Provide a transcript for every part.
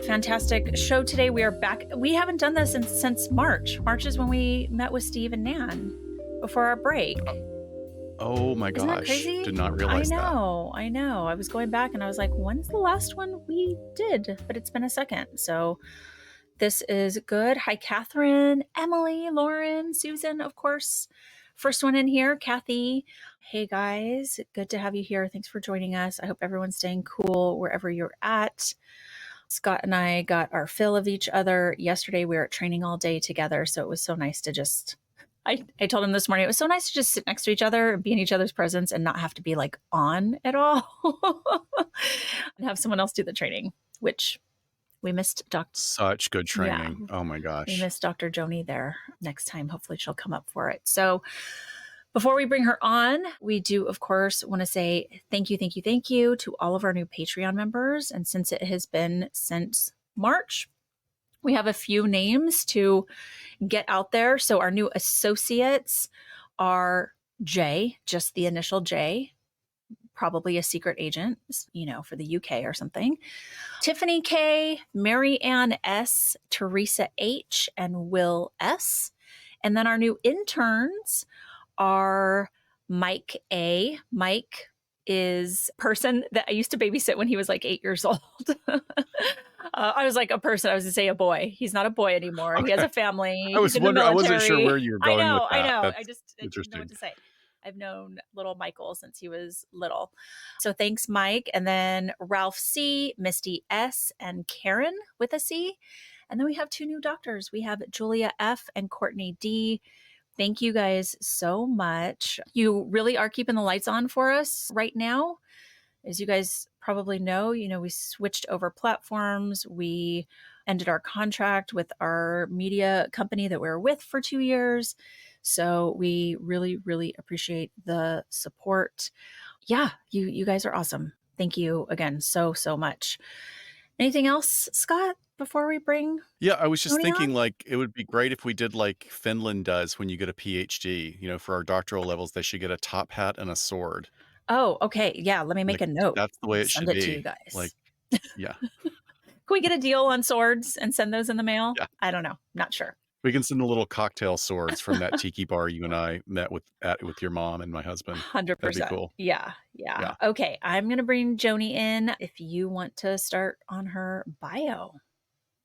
fantastic show today. We are back. We haven't done this since March. March is when we met with Steve and Nan before our break. Oh my gosh. Isn't that crazy? Did not realize that. I know. I was going back and I was like, when's the last one we did? But it's been a second. So this is good. Hi, Catherine, Emily, Lauren, Susan, of course. First one in here, Kathy. Hey guys, good to have you here. Thanks for joining us. I hope everyone's staying cool wherever you're at. Scott and I got our fill of each other. Yesterday we were at training all day together. So it was so nice to just, I told him this morning, it was so nice to just sit next to each other and be in each other's presence and not have to be like on at all and have someone else do the training, which we missed Such good training. Yeah. Oh my gosh. We missed Dr. Joni there. Next time, hopefully she'll come up for it. So before we bring her on, we do, of course, want to say thank you to all of our new Patreon members. And since it has been since March, we have a few names to get out there. So our new associates are J, just the initial J, probably a secret agent, for the UK or something. Tiffany K, Mary Ann S, Teresa H, and Will S. And then our new interns are Mike A. Mike is a person that I used to babysit when he was like 8 years old. I was like a person. I was going to say a boy. He's not a boy anymore. Okay. He has a family. I was wondering. I wasn't sure where you were going with that. I know. I didn't know what to say. I've known little Michael since he was little. So thanks, Mike. And then Ralph C, Misty S, and Karen with a C. And then we have two new doctors. We have Julia F and Courtney D. Thank you guys so much. You really are keeping the lights on for us right now. As you guys probably know, we switched over platforms. We ended our contract with our media company that we were with for 2 years. So we really, really appreciate the support. Yeah, you guys are awesome. Thank you again so much. Anything else, Scott, before we bring? Yeah, I was just thinking on? it would be great if we did like Finland does when you get a PhD. For our doctoral levels, they should get a top hat and a sword. Oh, okay. Yeah, let me make a note. That's the way it should be. Send it to you guys. Yeah. Can we get a deal on swords and send those in the mail? Yeah. I don't know. Not sure. We can send a little cocktail swords from that tiki bar you and I met with your mom and my husband. 100%. That'd be cool. Yeah. Okay, I'm going to bring Joni in if you want to start on her bio.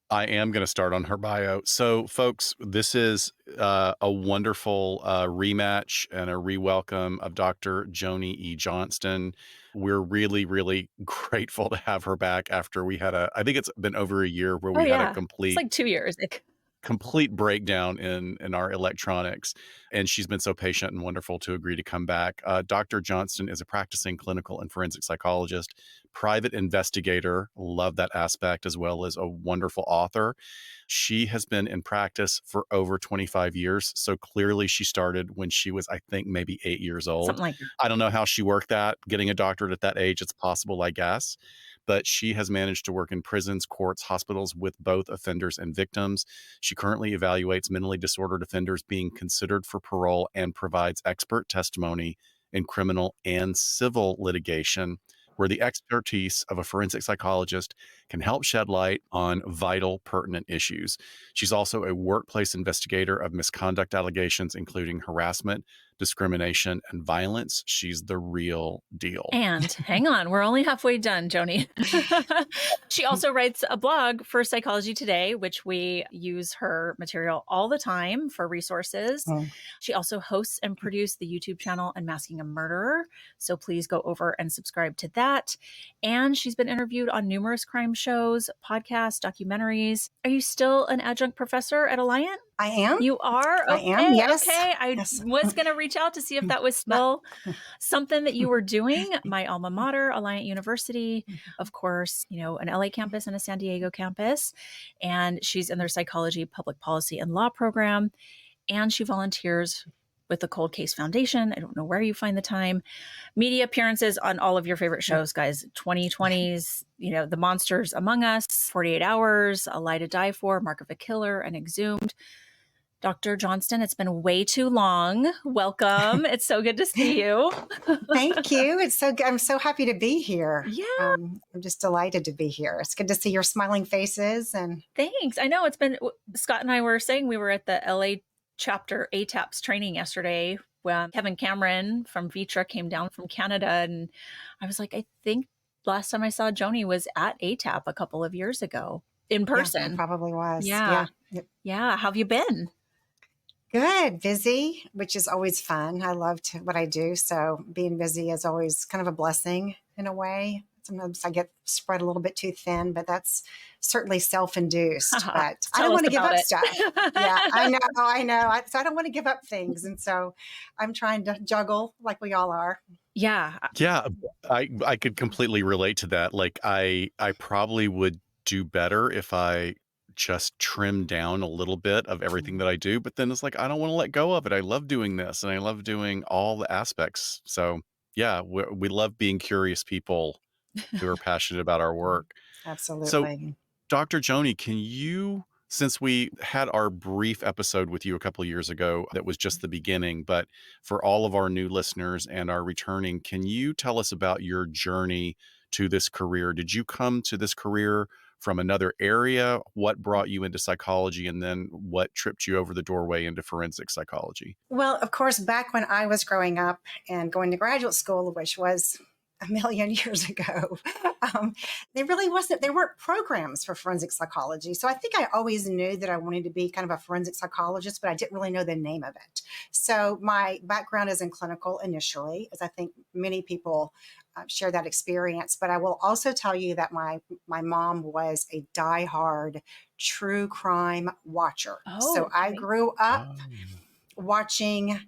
I am going to start on her bio. So, folks, this is a wonderful rematch and a re-welcome of Dr. Joni E. Johnston. We're really, really grateful to have her back after we had I think it's been over a year where we had a complete... It's like 2 years. Complete breakdown in our electronics. And she's been so patient and wonderful to agree to come back. Dr. Johnston is a practicing clinical and forensic psychologist, private investigator, love that aspect, as well as a wonderful author. She has been in practice for over 25 years. So clearly she started when she was, I think, maybe 8 years old. Something like that. I don't know how she worked that. Getting a doctorate at that age, it's possible, I guess. But she has managed to work in prisons, courts, hospitals with both offenders and victims. She currently evaluates mentally disordered offenders being considered for parole and provides expert testimony in criminal and civil litigation, where the expertise of a forensic psychologist can help shed light on vital, pertinent issues. She's also a workplace investigator of misconduct allegations, including harassment, discrimination, and violence. She's the real deal. And hang on, we're only halfway done, Joni. She also writes a blog for Psychology Today, which we use her material all the time for resources. Oh. She also hosts and produces the YouTube channel Unmasking a Murderer. So please go over and subscribe to that. And she's been interviewed on numerous crime shows, podcasts, documentaries. Are you still an adjunct professor at Alliant? I am. You are? Okay, I am, yes. Okay. I was going to reach out to see if that was still something that you were doing. My alma mater, Alliant University, of course, an LA campus and a San Diego campus. And she's in their psychology, public policy, and law program. And she volunteers with the Cold Case Foundation. I don't know where you find the time. Media appearances on all of your favorite shows, guys. 2020s, The Monsters Among Us, 48 Hours, A Lie to Die For, Mark of a Killer, and Exhumed. Dr. Johnston, it's been way too long. Welcome. It's so good to see you. Thank you. I'm so happy to be here. Yeah, I'm just delighted to be here. It's good to see your smiling faces. And thanks. I know it's been, Scott and I were saying we were at the LA chapter ATAPS training yesterday when Kevin Cameron from Vitra came down from Canada. And I was like, I think last time I saw Joni was at ATAP a couple of years ago in yeah, I person. probably was. Yeah. Yeah. Yep. Yeah. How have you been? Good. Busy, which is always fun. I love what I do. So being busy is always kind of a blessing in a way. Sometimes I get spread a little bit too thin, but that's certainly self-induced. But I don't Tell us want to give about up it. stuff. Yeah, I know. So I don't want to give up things. And so I'm trying to juggle like we all are. Yeah. Yeah, I could completely relate to that. Like I probably would do better if I just trimmed down a little bit of everything that I do, but then it's like I don't want to let go of it. I love doing this and I love doing all the aspects. So, yeah, we love being curious people who are passionate about our work. So, Absolutely. Dr. Joni, since we had our brief episode with you a couple of years ago, that was just the beginning, but for all of our new listeners and our returning, can you tell us about your journey to this career? Did you come to this career from another area? What brought you into psychology? And then what tripped you over the doorway into forensic psychology? Well, of course, back when I was growing up and going to graduate school, which was a million years ago, there weren't programs for forensic psychology. So I think I always knew that I wanted to be kind of a forensic psychologist, but I didn't really know the name of it. So my background is in clinical initially, as I think many people share that experience. But I will also tell you that my mom was a diehard true crime watcher. Oh, So I okay. grew up Oh. watching,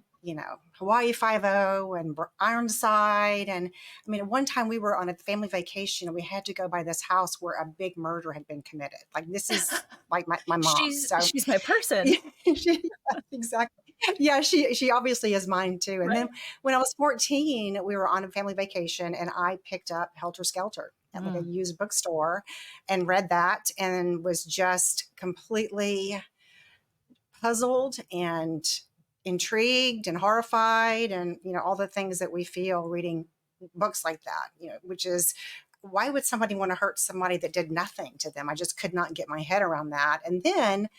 Hawaii Five-O and Ironside. And I mean, at one time we were on a family vacation and we had to go by this house where a big murder had been committed. Like this is like my mom. So She's my person. exactly. Yeah, she obviously is mine too. And Right. then when I was 14, we were on a family vacation and I picked up Helter Skelter at like a used bookstore and read that and was just completely puzzled and intrigued and horrified and all the things that we feel reading books like that, which is why would somebody want to hurt somebody that did nothing to them? I just could not get my head around that. And then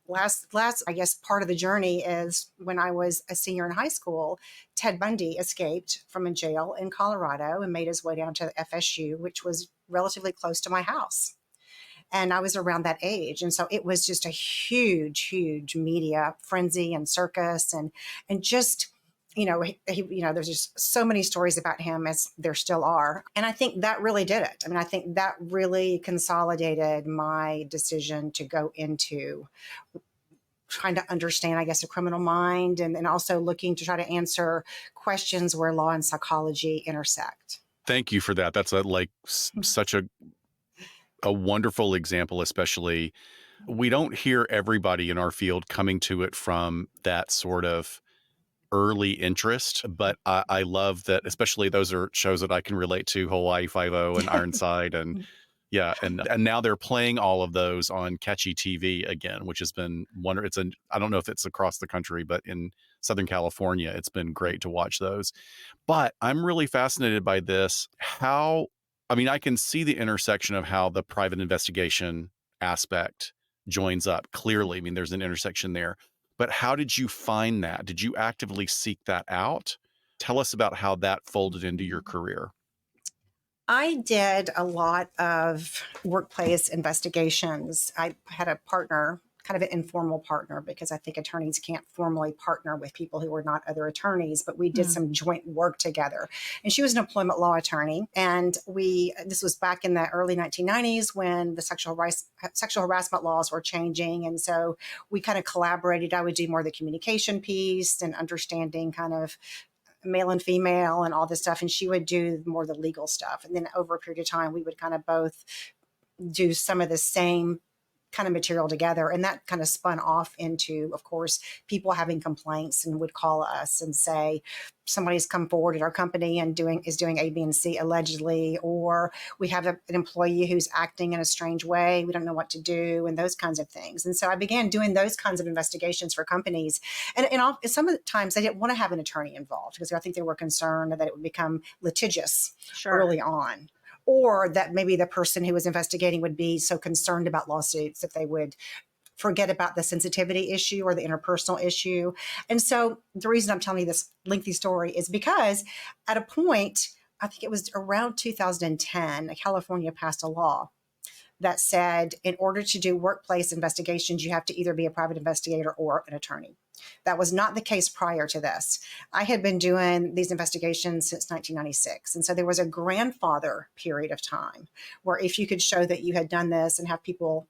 last I guess part of the journey is when I was a senior in high school, Ted Bundy escaped from a jail in Colorado and made his way down to FSU, which was relatively close to my house. And I was around that age. And so it was just a huge, huge media frenzy and circus and just, there's just so many stories about him as there still are. And I think that really did it. I mean, I think that really consolidated my decision to go into trying to understand, I guess, a criminal mind and also looking to try to answer questions where law and psychology intersect. Thank you for that. That's such a wonderful example, especially we don't hear everybody in our field coming to it from that sort of early interest, but I love that, especially those are shows that I can relate to, Hawaii Five-O and Ironside. And yeah, and now they're playing all of those on catchy TV again, which has been wonderful. I don't know if it's across the country, but in Southern California, it's been great to watch those. But I'm really fascinated by this. I can see the intersection of how the private investigation aspect joins up clearly. I mean, there's an intersection there. But how did you find that? Did you actively seek that out? Tell us about how that folded into your career. I did a lot of workplace investigations. I had a partner, kind of an informal partner, because I think attorneys can't formally partner with people who are not other attorneys, but we did some joint work together. And she was an employment law attorney. And this was back in the early 1990s when the sexual harassment laws were changing. And so we kind of collaborated. I would do more of the communication piece and understanding kind of male and female and all this stuff. And she would do more of the legal stuff. And then over a period of time, we would kind of both do some of the same kind of material together. And that kind of spun off into, of course, people having complaints and would call us and say, somebody's come forward at our company and is doing A, B, and C allegedly, or we have an employee who's acting in a strange way. We don't know what to do, and those kinds of things. And so I began doing those kinds of investigations for companies. And some of the times they didn't want to have an attorney involved because I think they were concerned that it would become litigious early on, or that maybe the person who was investigating would be so concerned about lawsuits that they would forget about the sensitivity issue or the interpersonal issue. And so the reason I'm telling you this lengthy story is because at a point, I think it was around 2010, California passed a law that said in order to do workplace investigations, you have to either be a private investigator or an attorney. That was not the case prior to this. I had been doing these investigations since 1996. And so there was a grandfather period of time where if you could show that you had done this and have people,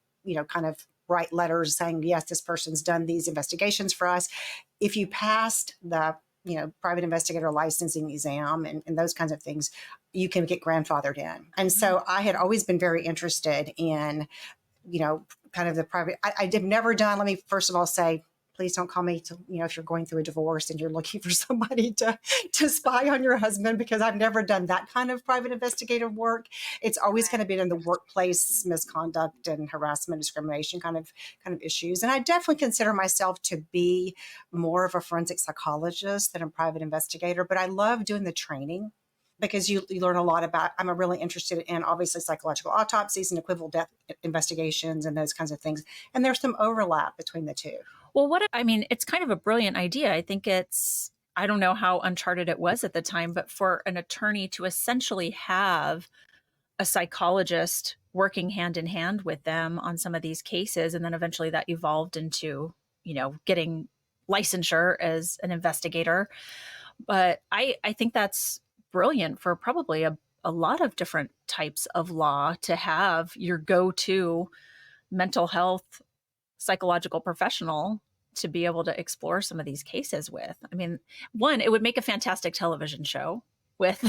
kind of write letters saying, yes, this person's done these investigations for us. If you passed the, private investigator licensing exam and those kinds of things, you can get grandfathered in. And so I had always been very interested in, kind of the private, I did never done, let me first of all say, please don't call me to, if you're going through a divorce and you're looking for somebody to spy on your husband, because I've never done that kind of private investigative work. It's always kind of been in the workplace misconduct and harassment, discrimination kind of issues. And I definitely consider myself to be more of a forensic psychologist than a private investigator, but I love doing the training because you learn a lot about, I'm really interested in obviously psychological autopsies and equivocal death investigations and those kinds of things. And there's some overlap between the two. Well, it's kind of a brilliant idea. I think I don't know how uncharted it was at the time, but for an attorney to essentially have a psychologist working hand in hand with them on some of these cases, and then eventually that evolved into, getting licensure as an investigator. But I think that's brilliant for probably a lot of different types of law to have your go-to mental health psychological professional to be able to explore some of these cases with. I mean, one, it would make a fantastic television show with,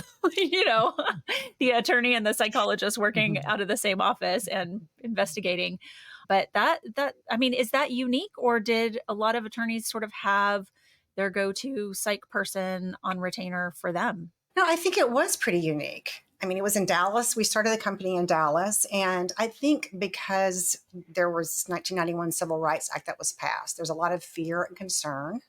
the attorney and the psychologist working out of the same office and investigating. But is that unique, or did a lot of attorneys sort of have their go-to psych person on retainer for them? No, I think it was pretty unique. I mean, it was in Dallas. We started the company in Dallas. And I think because there was 1991 Civil Rights Act that was passed, there's a lot of fear and concern,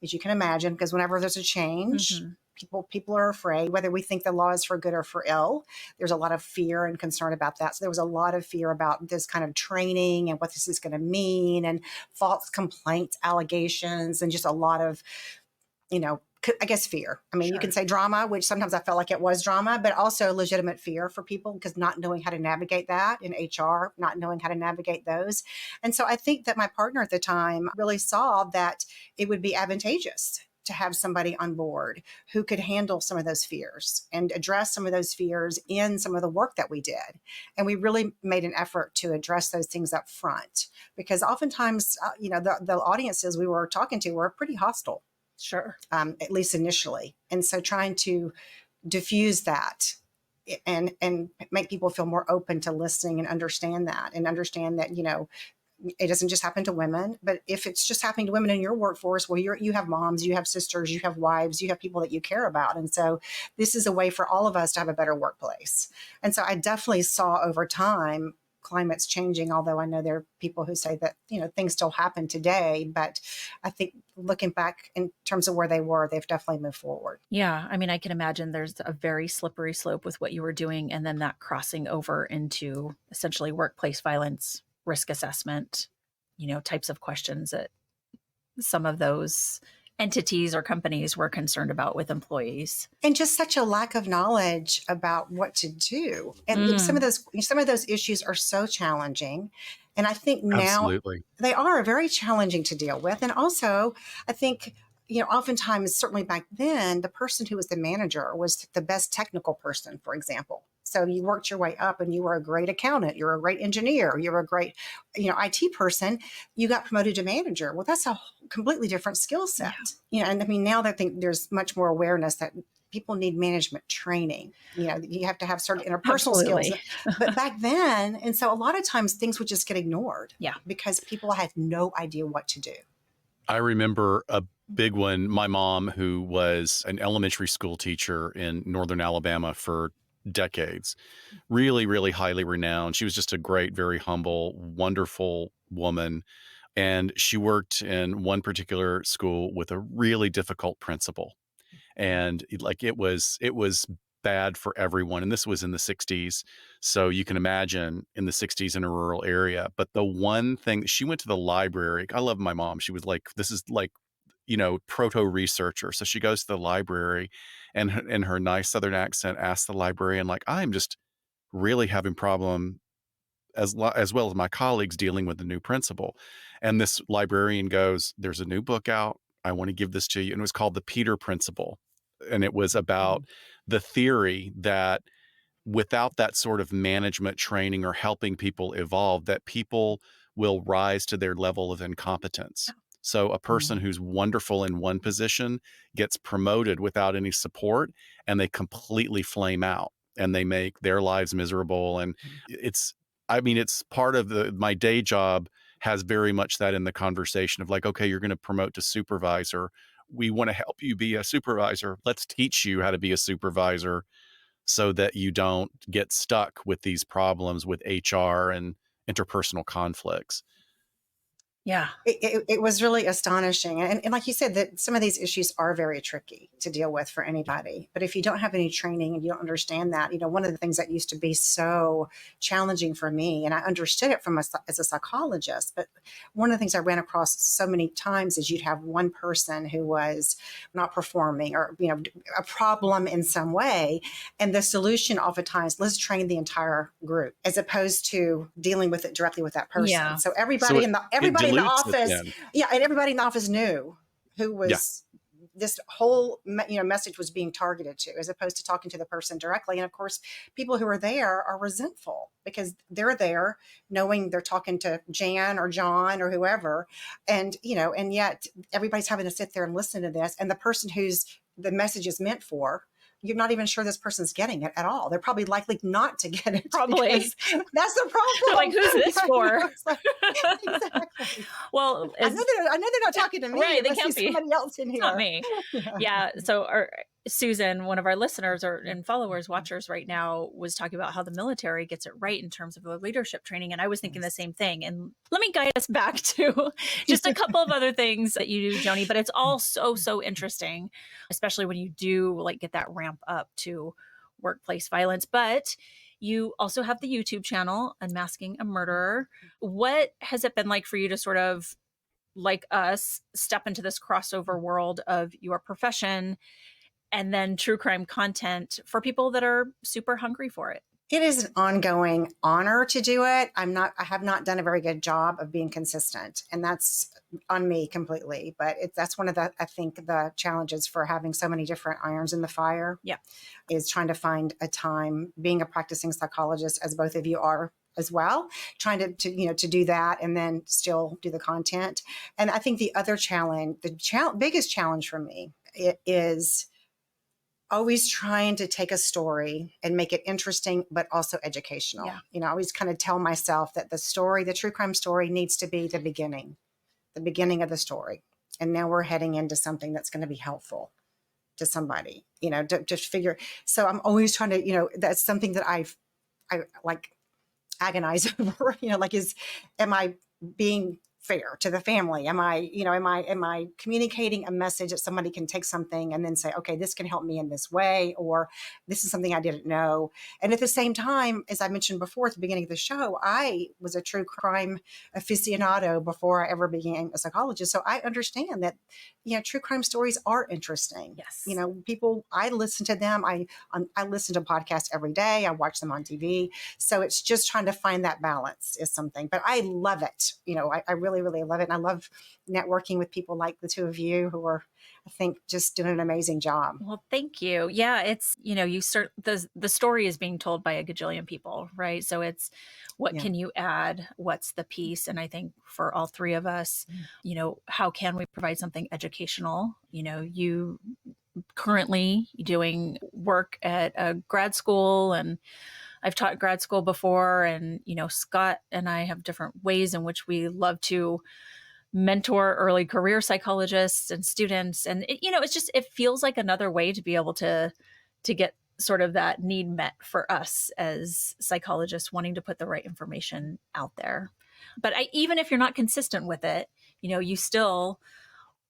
as you can imagine, because whenever there's a change, people are afraid, whether we think the law is for good or for ill. There's a lot of fear and concern about that. So there was a lot of fear about this kind of training and what this is going to mean, and false complaints, allegations, and just a lot of, I guess fear. I mean, You can say drama, which sometimes I felt like it was drama, but also legitimate fear for people because not knowing how to navigate that in HR, not knowing how to navigate those. And so I think that my partner at the time really saw that it would be advantageous to have somebody on board who could handle some of those fears and address some of those fears in some of the work that we did. And we really made an effort to address those things up front, because oftentimes, the audiences we were talking to were pretty hostile. Sure. At least initially. And so trying to diffuse that and make people feel more open to listening and understand that, it doesn't just happen to women, but if it's just happening to women in your workforce, well, you have moms, you have sisters, you have wives, you have people that you care about. And so this is a way for all of us to have a better workplace. And so I definitely saw over time climate's changing, although I know there are people who say that, things still happen today. But I think looking back in terms of where they were, they've definitely moved forward. Yeah. I mean, I can imagine there's a very slippery slope with what you were doing, and then that crossing over into essentially workplace violence, risk assessment, types of questions that some of those entities or companies were concerned about with employees. And just such a lack of knowledge about what to do. And some of those issues are so challenging. And I think now they are very challenging to deal with. And also, I think, oftentimes, certainly back then, the person who was the manager was the best technical person, for example. So you worked your way up and you were a great accountant, you're a great engineer, you're a great, IT person, you got promoted to manager. Well, that's a completely different skill set. And I mean, now I think there's much more awareness that people need management training. You have to have certain interpersonal skills. Absolutely. But back then, and so a lot of times things would just get ignored. Yeah. Because people had no idea what to do. I remember a big one. My mom, who was an elementary school teacher in northern Alabama for decades, really, really highly renowned. She was just a great, very humble, wonderful woman. And she worked in one particular school with a really difficult principal. And it was bad for everyone. And this was in the 60s. So you can imagine in the 60s in a rural area. But the one thing, she went to the library. I love my mom. She was like, this is like, proto researcher. So she goes to the library and in her nice Southern accent asks the librarian, like, I'm just really having problem as well as my colleagues dealing with the new principal. And this librarian goes, there's a new book out. I want to give this to you. And it was called The Peter Principle. And it was about the theory that without that sort of management training or helping people evolve, that people will rise to their level of incompetence. So a person who's wonderful in one position gets promoted without any support, and they completely flame out and they make their lives miserable. And it's part of my day job has very much that in the conversation of like, okay, you're going to promote to supervisor. We want to help you be a supervisor. Let's teach you how to be a supervisor so that you don't get stuck with these problems with HR and interpersonal conflicts. Yeah. It was really astonishing. And like you said, that some of these issues are very tricky to deal with for anybody. But if you don't have any training and you don't understand that, one of the things that used to be so challenging for me, and I understood it as a psychologist, but one of the things I ran across so many times is you'd have one person who was not performing or, a problem in some way. And the solution oftentimes, let's train the entire group as opposed to dealing with it directly with that person. Yeah. So everybody in the office, and everybody in the office knew who was this whole message was being targeted to, as opposed to talking to the person directly. And of course, people who are there are resentful because they're there knowing they're talking to Jan or John or whoever, and and yet everybody's having to sit there and listen to this, and the person who's the message is meant for, you're not even sure this person's getting it at all. They're probably likely not to get it. Probably. That's the problem. They're like, who's this for? Exactly. Well, I know they're not talking to me. Right, they Must can't be. Somebody else in here. It's not me. Yeah. So Susan, one of our listeners and followers, watchers right now, was talking about how the military gets it right in terms of the leadership training. And I was thinking the same thing. And let me guide us back to just a couple of other things that you do, Joni, but it's all so interesting, especially when you do like get that ramp up to workplace violence. But you also have the YouTube channel, Unmasking a Murderer. What has it been like for you to sort of, like us, step into this crossover world of your profession and then true crime content for people that are super hungry for it? It is an ongoing honor to do it. I have not done a very good job of being consistent, and that's on me completely. But that's one of I think the challenges for having so many different irons in the fire. Yeah, is trying to find a time, being a practicing psychologist, as both of you are as well, trying to do that and then still do the content. And I think the other challenge, biggest challenge for me, it is always trying to take a story and make it interesting, but also educational. Yeah. I always kind of tell myself that the true crime story needs to be the beginning of the story. And now we're heading into something that's going to be helpful to somebody, to figure. So I'm always trying to, that's something that I like agonize over, am I being fair to the family? Am I communicating a message that somebody can take something and then say, okay, this can help me in this way, or this is something I didn't know. And at the same time, as I mentioned before at the beginning of the show, I was a true crime aficionado before I ever became a psychologist. So I understand that, true crime stories are interesting. Yes. I listen to them. I listen to podcasts every day. I watch them on TV. So it's just trying to find that balance is something, but I love it. I really, really love it. And I love networking with people like the two of you who are, I think, just doing an amazing job. Well, thank you. Yeah, it's, the story is being told by a gajillion people, right? So it's what can you add? What's the piece? And I think for all three of us, how can we provide something educational? You currently doing work at a grad school, and I've taught grad school before. And, Scott and I have different ways in which we love to mentor early career psychologists and students. And, it feels like another way to be able to get sort of that need met for us as psychologists wanting to put the right information out there. But even if you're not consistent with it, you still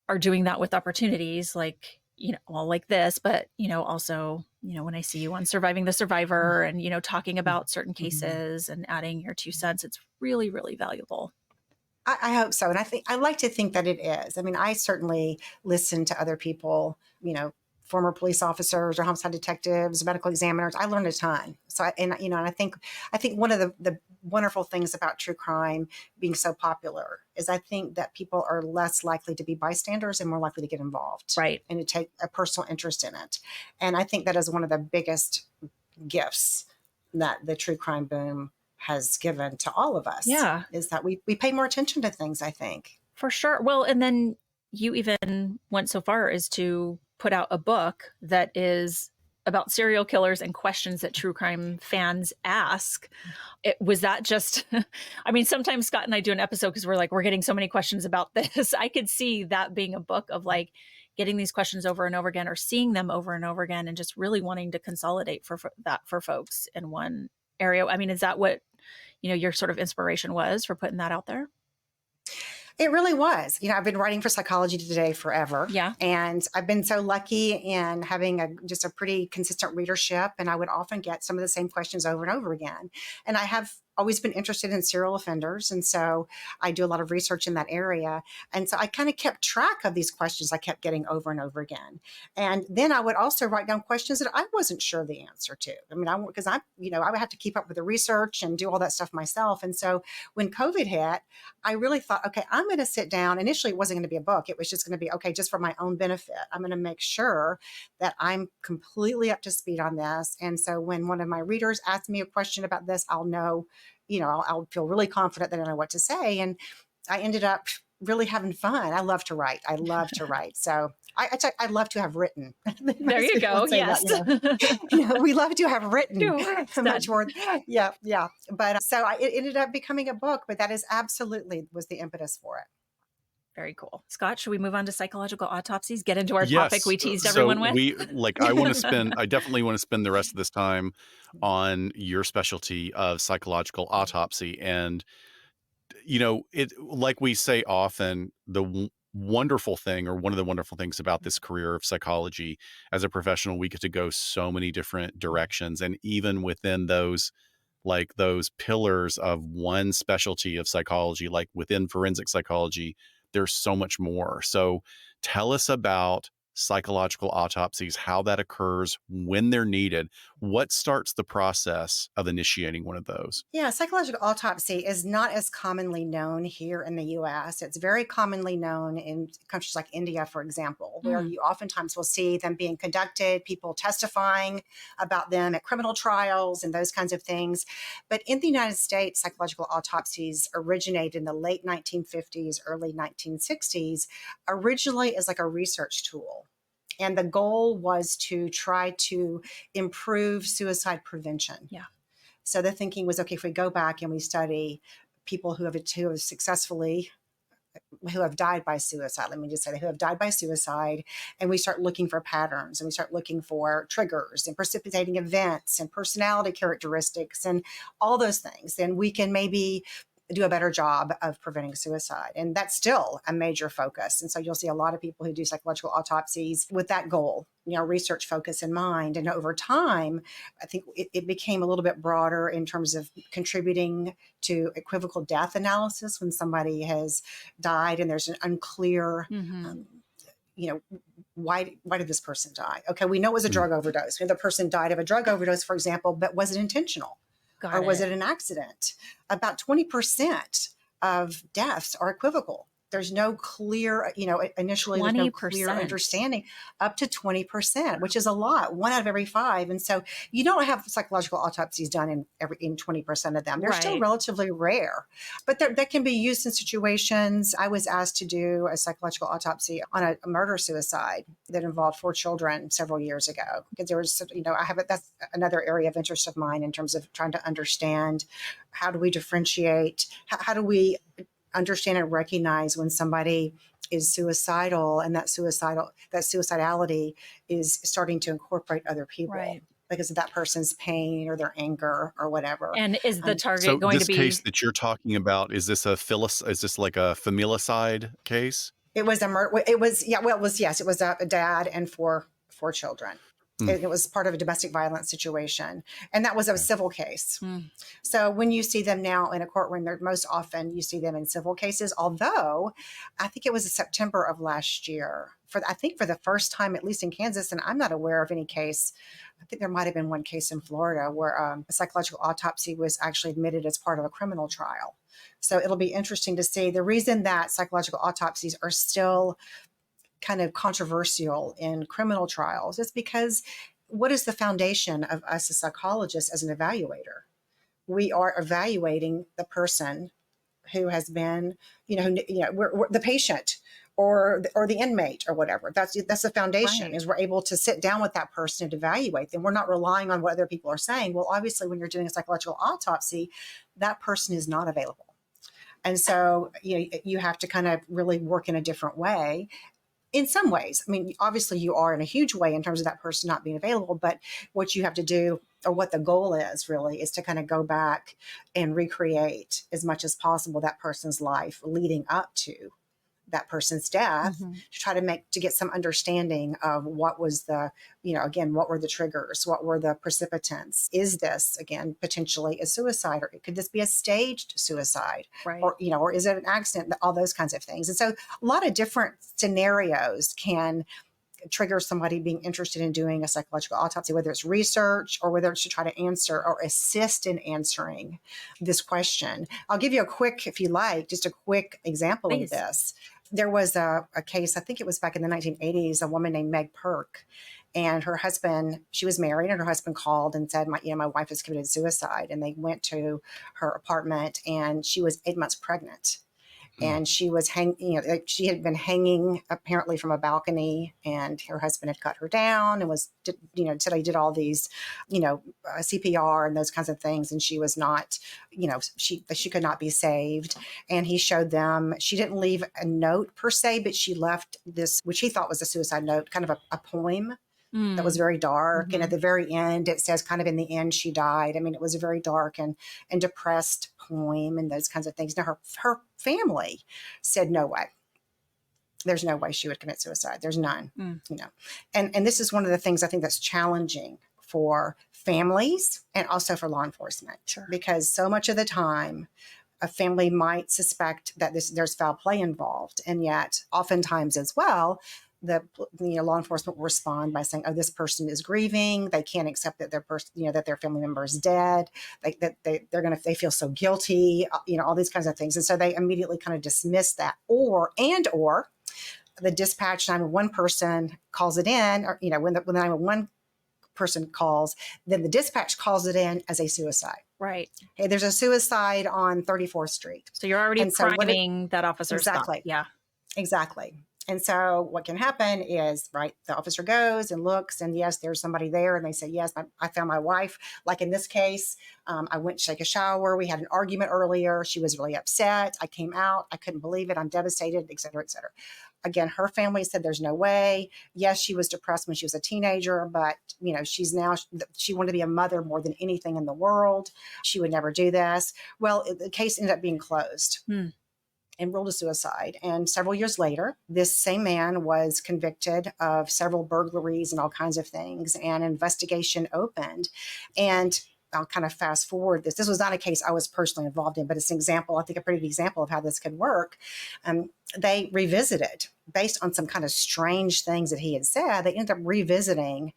are doing that with opportunities like, like this, but, also, when I see you on Surviving the Survivor and, talking about certain cases and adding your 2 cents, it's really, really valuable. I hope so. And I like to think that it is. I mean, I certainly listen to other people, former police officers or homicide detectives, medical examiners. I learned a ton. So, and I think one of the wonderful things about true crime being so popular is I think that people are less likely to be bystanders and more likely to get involved. Right. And to take a personal interest in it. And I think that is one of the biggest gifts that the true crime boom has given to all of us. Yeah. Is that we pay more attention to things, I think. For sure. Well, and then you even went so far as to put out a book that is about serial killers and questions that true crime fans ask. Was that just, I mean, sometimes Scott and I do an episode because we're getting so many questions about this. I could see that being a book of getting these questions over and over again, or seeing them over and over again, and just really wanting to consolidate for folks in one area. I mean, is that what, your sort of inspiration was for putting that out there? It really was. I've been writing for Psychology Today forever. Yeah. And I've been so lucky in having just a pretty consistent readership. And I would often get some of the same questions over and over again. And I have always been interested in serial offenders. And so I do a lot of research in that area. And so I kind of kept track of these questions I kept getting over and over again. And then I would also write down questions that I wasn't sure the answer to. I mean, I would have to keep up with the research and do all that stuff myself. And so when COVID hit, I really thought, okay, I'm going to sit down. Initially, it wasn't going to be a book. It was just going to be, okay, just for my own benefit, I'm going to make sure that I'm completely up to speed on this. And so when one of my readers asks me a question about this, I'll know, I'll feel really confident that I know what to say. And I ended up really having fun. I love to write. So I love to have written. There you go. Yes. That, we love to have written much more. Yeah. But it ended up becoming a book, but that is absolutely was the impetus for it. Very cool. Scott, should we move on to psychological autopsies? Get into our topic we teased everyone with? I definitely want to spend the rest of this time on your specialty of psychological autopsy. And, like we say often, the wonderful thing, or one of the wonderful things about this career of psychology as a professional, we get to go so many different directions. And even within those pillars of one specialty of psychology, like within forensic psychology, there's so much more. So tell us about psychological autopsies, how that occurs, when they're needed, what starts the process of initiating one of those? Yeah, psychological autopsy is not as commonly known here in the US. It's very commonly known in countries like India, for example, where you oftentimes will see them being conducted, people testifying about them at criminal trials and those kinds of things. But in the United States, psychological autopsies originated in the late 1950s, early 1960s, originally as like a research tool. And the goal was to try to improve suicide prevention. Yeah. So the thinking was, okay, if we go back and we study people who have died by suicide, let me just say who have died by suicide, and we start looking for patterns, and we start looking for triggers and precipitating events and personality characteristics and all those things, then we can maybe do a better job of preventing suicide. And that's still a major focus. And so you'll see a lot of people who do psychological autopsies with that goal, research focus in mind. And over time, I think it became a little bit broader in terms of contributing to equivocal death analysis when somebody has died and there's an unclear, why did this person die? Okay, we know it was a drug overdose. The person died of a drug overdose, for example, but was it intentional? Was it an accident? About 20% of deaths are equivocal. There's no clear, initially there's no clear 20%. understanding, up to 20%, which is a lot, 1 out of every 5. And so you don't have psychological autopsies done in 20% of them. They're still Right. relatively rare, but that can be used in situations. I was asked to do a psychological autopsy on a murder suicide that involved 4 children several years ago, because there was, that's another area of interest of mine in terms of trying to understand, how do we differentiate, how do we understand and recognize when somebody is suicidal, and that suicidality is starting to incorporate other people, Right. because of that person's pain or their anger or whatever. And is the target So going to this be? case that you're talking about, is this like a familicide case? It was a murder. It was, yeah, well, it was, yes, it was a dad and four children. Mm. It was part of a domestic violence situation. And that was a Okay. civil case. Mm. So when you see them now in a courtroom, most often you see them in civil cases, although I think it was September of last year, for the first time, at least in Kansas, and I'm not aware of any case. I think there might have been one case in Florida where a psychological autopsy was actually admitted as part of a criminal trial. So it'll be interesting to see. The reason that psychological autopsies are still kind of controversial in criminal trials is because, what is the foundation of us as psychologists as an evaluator? We are evaluating the person who has been, we're the patient or the inmate or whatever. That's the foundation. Right. Is we're able to sit down with that person and evaluate them. We're not relying on what other people are saying. Well, obviously, when you're doing a psychological autopsy, that person is not available. And so, you have to kind of really work in a different way. In some ways, I mean, obviously you are in a huge way in terms of that person not being available, but what you have to do, or what the goal is really, is to kind of go back and recreate as much as possible that person's life leading up to that person's death, Mhm. to try to get some understanding of what was again, what were the triggers? What were the precipitants? Is this, again, potentially a suicide, or could this be a staged suicide? Right. Or is it an accident? All those kinds of things. And so a lot of different scenarios can trigger somebody being interested in doing a psychological autopsy, whether it's research or whether it's to try to answer or assist in answering this question. I'll give you if you like, just a quick example Please. of this. There was a case, I think it was back in the 1980s, a woman named Meg Perk, and her husband, she was married, and her husband called and said, my wife has committed suicide. And they went to her apartment, and she was 8 months pregnant. And she was she had been hanging apparently from a balcony, and her husband had cut her down and said he did all these, CPR and those kinds of things. And she was not, she could not be saved. And he showed them, she didn't leave a note per se, but she left this, which he thought was a suicide note, kind of a poem that was very dark. Mm-hmm. And at the very end, it says kind of, in the end, she died. I mean, it was a very dark and depressed poem and those kinds of things. Now, her family said, no way. There's no way she would commit suicide. There's none, And this is one of the things I think that's challenging for families and also for law enforcement. Sure. Because so much of the time, a family might suspect that there's foul play involved. And yet, oftentimes as well, the law enforcement will respond by saying, "Oh, this person is grieving. They can't accept that that their family member is dead. They feel so guilty. All these kinds of things." And so they immediately kind of dismiss that, or the dispatch 911 person calls it in, or when the 911 person calls, then the dispatch calls it in as a suicide. Right. Hey, there's a suicide on 34th Street. So you're already priming that officer's exactly. thought. Yeah. Exactly. And so what can happen is, the officer goes and looks, and yes, there's somebody there. And they say, yes, I found my wife. Like in this case, I went to take a shower. We had an argument earlier. She was really upset. I came out. I couldn't believe it. I'm devastated, et cetera, et cetera. Again, her family said there's no way. Yes, she was depressed when she was a teenager, but she wanted to be a mother more than anything in the world. She would never do this. Well, the case ended up being closed. And ruled a suicide. And several years later, this same man was convicted of several burglaries and all kinds of things, and an investigation opened. And I'll kind of fast forward this. This was not a case I was personally involved in, but it's an example, I think a pretty good example of how this could work. They revisited, based on some kind of strange things that he had said, they ended up revisiting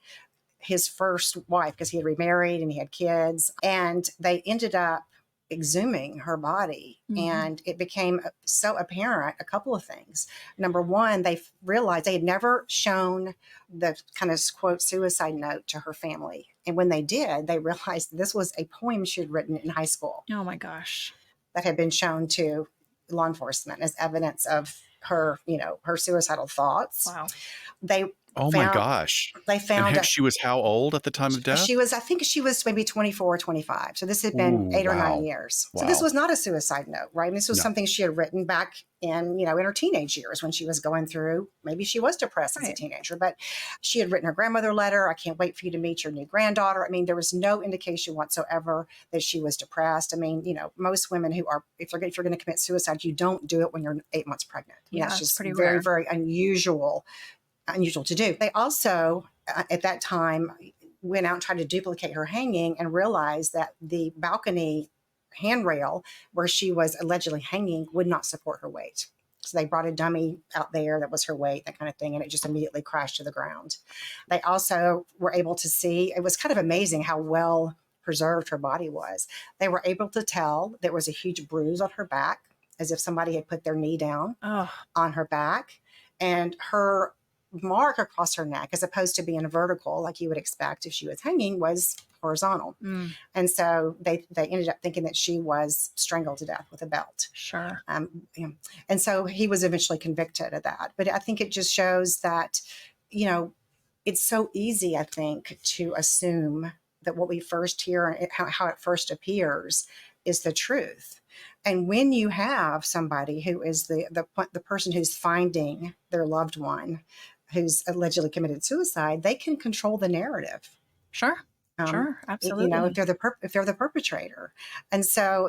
his first wife, because he had remarried and he had kids. And they ended up exhuming her body. Mhm. And it became so apparent a couple of things. Number one, they realized they had never shown the kind of quote suicide note to her family. And when they did, they realized this was a poem she had written in high school Oh my gosh. that had been shown to law enforcement as evidence of her, her suicidal thoughts. Wow. They Oh my found gosh. they And found she was how old at the time of death? I think she was maybe 24 or 25. So this had been Ooh, 8 or 9 wow. years. So this Wow. was not a suicide note, right? And this was No. something she had written back in her teenage years when she was going through, maybe she was depressed as a Right. teenager, but she had written her grandmother a letter. I can't wait for you to meet your new granddaughter. I mean, there was no indication whatsoever that she was depressed. I mean, most women who are, if you're going to commit suicide, you don't do it when you're 8 months pregnant. Yeah, that's it's just pretty very, rare. very unusual to do. They also, at that time, went out and tried to duplicate her hanging and realized that the balcony handrail where she was allegedly hanging would not support her weight. So they brought a dummy out there that was her weight, that kind of thing, and it just immediately crashed to the ground. They also were able to see, it was kind of amazing how well preserved her body was. They were able to tell there was a huge bruise on her back, as if somebody had put their knee down Oh, on her back. And her mark across her neck, as opposed to being vertical like you would expect if she was hanging, was horizontal. mm, And so they ended up thinking that she was strangled to death with a belt. sure. And so he was eventually convicted of that. But I think it just shows that, it's so easy, I think, to assume that what we first hear and how it first appears is the truth. And when you have somebody who is the person who's finding their loved one who's allegedly committed suicide, they can control the narrative. Sure. Sure. Absolutely. If they're the perpetrator. And so,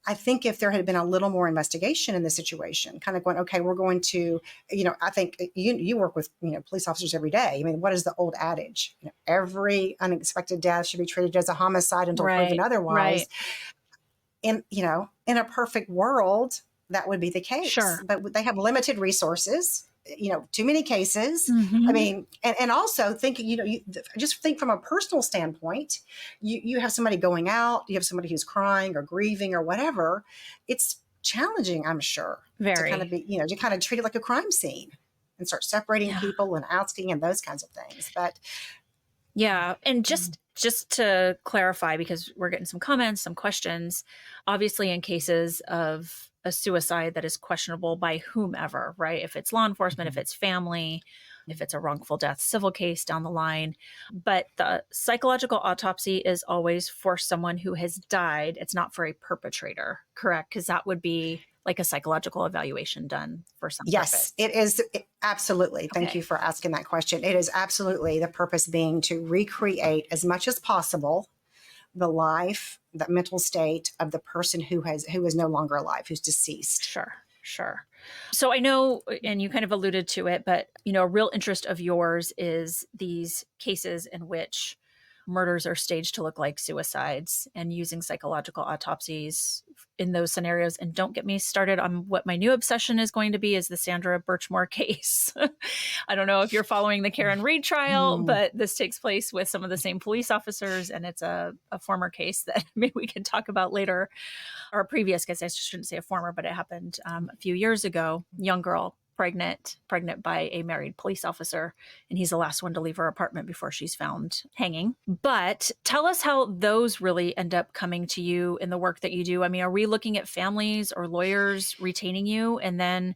I think if there had been a little more investigation in the situation, kind of going, okay, we're going to, I think you work with, police officers every day. I mean, what is the old adage? Every unexpected death should be treated as a homicide until proven otherwise. Right. In a perfect world, that would be the case. Sure. But they have limited resources, too many cases. Mhm. I mean, and also think, just think from a personal standpoint, you have somebody going out, you have somebody who's crying or grieving or whatever. It's challenging, I'm sure, Very. to kind of be, to kind of treat it like a crime scene and start separating Yeah. people and asking and those kinds of things. But Yeah. And just to clarify, because we're getting some comments, some questions, obviously in cases of a suicide that is questionable by whomever, right? If it's law enforcement, if it's family, if it's a wrongful death civil case down the line. But the psychological autopsy is always for someone who has died. It's not for a perpetrator, correct? Because that would be like a psychological evaluation done for some yes, purpose. it is. Absolutely. Thank Okay. you for asking that question. It is absolutely the purpose being to recreate as much as possible the life, the mental state of the person who is no longer alive, who's deceased. Sure. So I know, and you kind of alluded to it, but a real interest of yours is these cases in which murders are staged to look like suicides and using psychological autopsies in those scenarios. And don't get me started on what my new obsession is going to be is the Sandra Birchmore case. I don't know if you're following the Karen Reed trial, but this takes place with some of the same police officers. And it's a former case that maybe we can talk about later, or a previous case. I shouldn't say a former, but it happened a few years ago. Young girl, pregnant by a married police officer, and he's the last one to leave her apartment before she's found hanging. But tell us how those really end up coming to you in the work that you do. I mean, are we looking at families or lawyers retaining you? And then,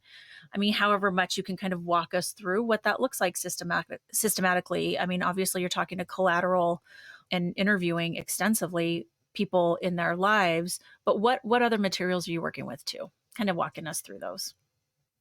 I mean, however much you can kind of walk us through what that looks like systematically. I mean, obviously you're talking to collateral and interviewing extensively people in their lives, but what other materials are you working with too? Kind of walking us through those.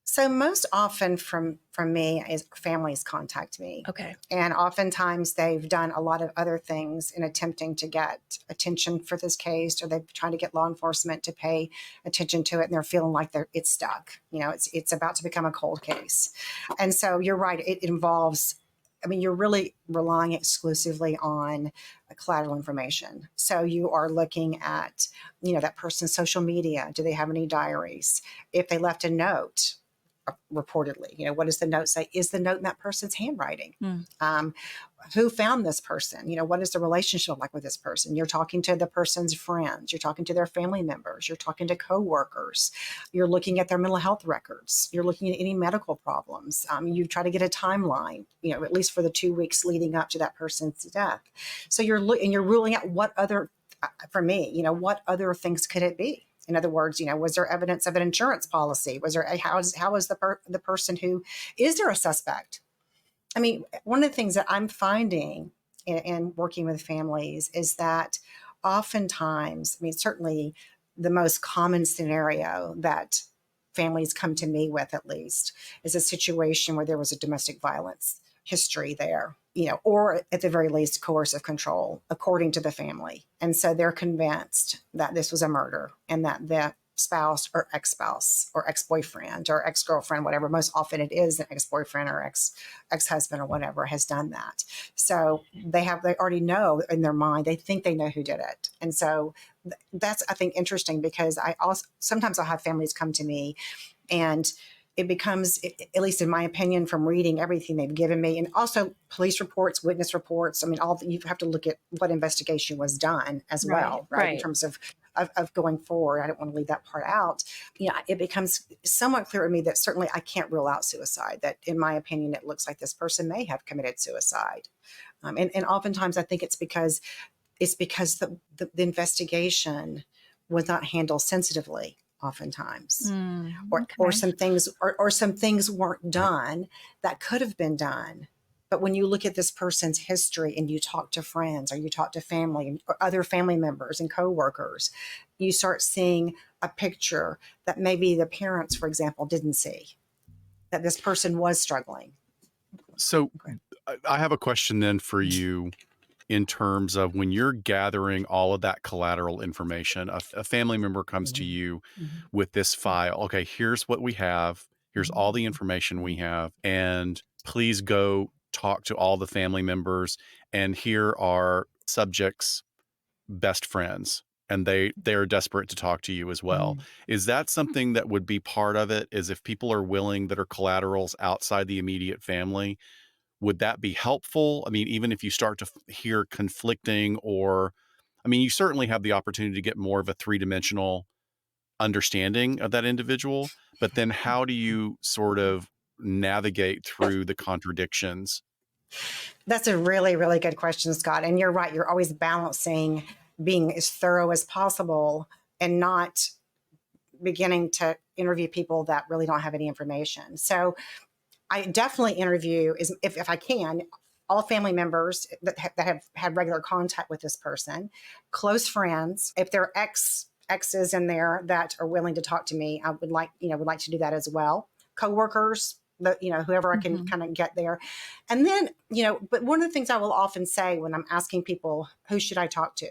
So most often from me is families contact me. Okay. And oftentimes they've done a lot of other things in attempting to get attention for this case, or they're trying to get law enforcement to pay attention to it, and they're feeling like it's stuck. It's about to become a cold case. And so you're right, it involves, I mean, you're really relying exclusively on collateral information. So you are looking at, that person's social media. Do they have any diaries? If they left a note, reportedly. What does the note say? Is the note in that person's handwriting? Mm. Who found this person? What is the relationship like with this person? You're talking to the person's friends. You're talking to their family members. You're talking to coworkers. You're looking at their mental health records. You're looking at any medical problems. You try to get a timeline, at least for the 2 weeks leading up to that person's death. So you're ruling out what other, for me, what other things could it be? In other words, was there evidence of an insurance policy? Was there how is the person who, is there a suspect? I mean, one of the things that I'm finding in working with families is that oftentimes, I mean, certainly the most common scenario that families come to me with, at least, is a situation where there was a domestic violence history there, or at the very least coercive control, according to the family. And so they're convinced that this was a murder and that the spouse or ex-spouse or ex-boyfriend or ex-girlfriend, whatever, most often it is an ex-boyfriend or ex-husband or whatever has done that. So they already know in their mind, they think they know who did it. And so that's, I think, interesting, because sometimes I'll have families come to me and it becomes, at least in my opinion, from reading everything they've given me, and also police reports, witness reports. I mean, you have to look at what investigation was done as well, right? In terms of going forward. I don't want to leave that part out. It becomes somewhat clear to me that certainly I can't rule out suicide, that in my opinion, it looks like this person may have committed suicide. And oftentimes I think it's because the investigation was not handled sensitively, oftentimes, or some things weren't done that could have been done. But when you look at this person's history and you talk to friends or you talk to family or other family members and coworkers, you start seeing a picture that maybe the parents, for example, didn't see, that this person was struggling. So I have a question then for you. In terms of when you're gathering all of that collateral information, a family member comes to you with this file. Okay, here's what we have. Here's all the information we have. And please go talk to all the family members. And here are subjects' best friends. And they're desperate to talk to you as well. Is that something that would be part of it? Is if people are willing, that are collaterals outside the immediate family, would that be helpful? I mean, even if you start to hear conflicting, or, I mean, you certainly have the opportunity to get more of a three-dimensional understanding of that individual, but then how do you sort of navigate through the contradictions? That's a really, really good question, Scott. And you're right. You're always balancing being as thorough as possible and not beginning to interview people that really don't have any information. So I definitely interview, if I can, all family members that have had regular contact with this person, close friends. If there are exes in there that are willing to talk to me, I would like to do that as well. Coworkers, whoever I can kind of get there. And then, but one of the things I will often say when I'm asking people, who should I talk to,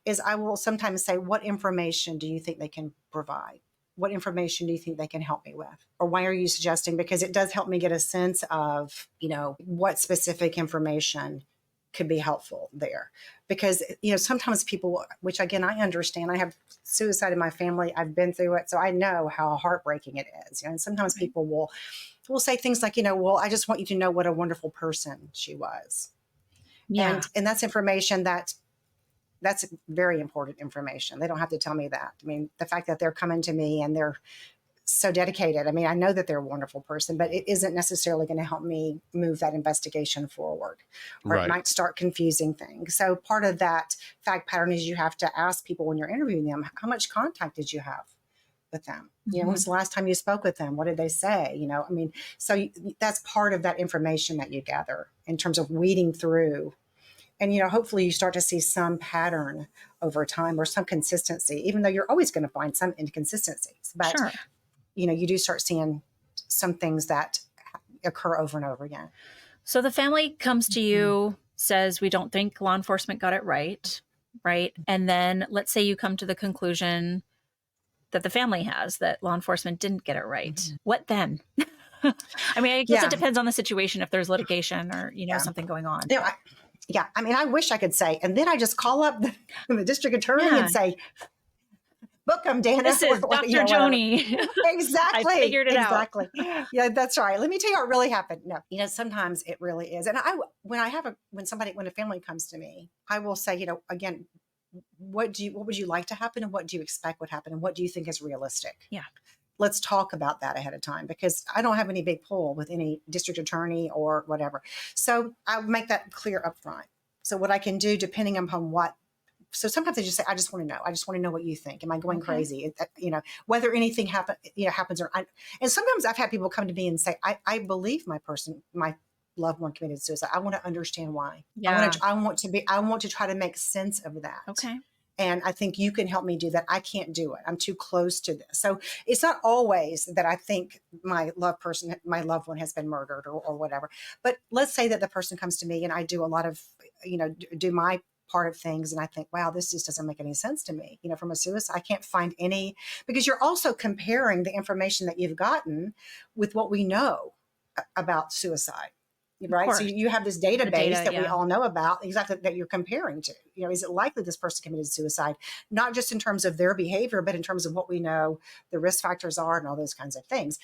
is I will sometimes say, what information do you think they can provide? What information do you think they can help me with? Or why are you suggesting? Because it does help me get a sense of, what specific information could be helpful there. Because, sometimes people, which again, I understand, I have suicide in my family. I've been through it. So I know how heartbreaking it is. And sometimes people will say things like, well, I just want you to know what a wonderful person she was. Yeah. And that's information that's very important information. They don't have to tell me that. I mean, the fact that they're coming to me and they're so dedicated. I mean, I know that they're a wonderful person, but it isn't necessarily going to help me move that investigation forward, or It might start confusing things. So part of that fact pattern is you have to ask people when you're interviewing them, how much contact did you have with them? When was the last time you spoke with them? What did they say? So that's part of that information that you gather in terms of weeding through. And, hopefully you start to see some pattern over time or some consistency, even though you're always going to find some inconsistencies. But, you do start seeing some things that occur over and over again. So the family comes to you, says, we don't think law enforcement got it right? And then let's say you come to the conclusion that the family has, that law enforcement didn't get it right. What then? I mean, I guess it depends on the situation, if there's litigation or, something going on. I mean, I wish I could say, and then I just call up the district attorney and say, Book them, Dana. This is Dr. Whatever. Joni. I Exactly. figured it out. Exactly. Yeah, that's right. Let me tell you how it really happened. No, sometimes it really is. And when a family comes to me, I will say, again, what would you like to happen, and what do you expect would happen, and what do you think is realistic? Yeah. Let's talk about that ahead of time, because I don't have any big pull with any district attorney or whatever. So I'll make that clear up front. So what I can do, depending upon so sometimes I just say, I just want to know. I just want to know what you think. Am I going crazy? Whether anything happens and sometimes I've had people come to me and say, I believe my loved one committed suicide. I want to understand why. Yeah. I want to try to make sense of that. Okay. And I think you can help me do that. I can't do it. I'm too close to this. So it's not always that I think my loved one has been murdered or whatever. But let's say that the person comes to me and I do a lot of, do my part of things. And I think, wow, this just doesn't make any sense to me. From a suicide, I can't find any, because you're also comparing the information that you've gotten with what we know about suicide. Right. So you have this database that we all know about, exactly, that you're comparing to. Is it likely this person committed suicide, not just in terms of their behavior, but in terms of what we know the risk factors are and all those kinds of things.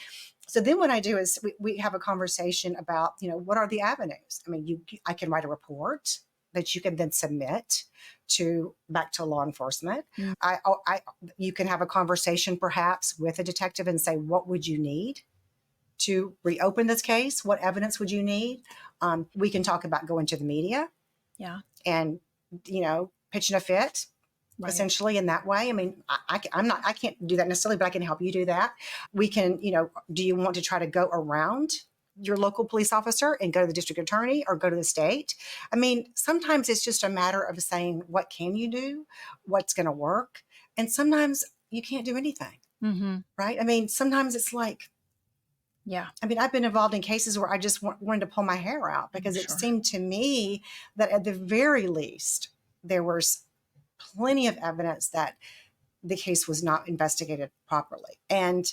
So then what I do is we have a conversation about, what are the avenues? I mean, I can write a report that you can then submit back to law enforcement. You can have a conversation perhaps with a detective and say, what would you need to reopen this case? What evidence would you need? We can talk about going to the media. Yeah. And, pitching a fit, essentially, in that way. I mean, I can't do that necessarily, but I can help you do that. We can, do you want to try to go around your local police officer and go to the district attorney or go to the state? I mean, sometimes it's just a matter of saying, what can you do? What's going to work? And sometimes you can't do anything. Mm-hmm. Right? I mean, sometimes it's like, yeah. I mean, I've been involved in cases where I just wanted to pull my hair out, because it seemed to me that at the very least, there was plenty of evidence that the case was not investigated properly. And,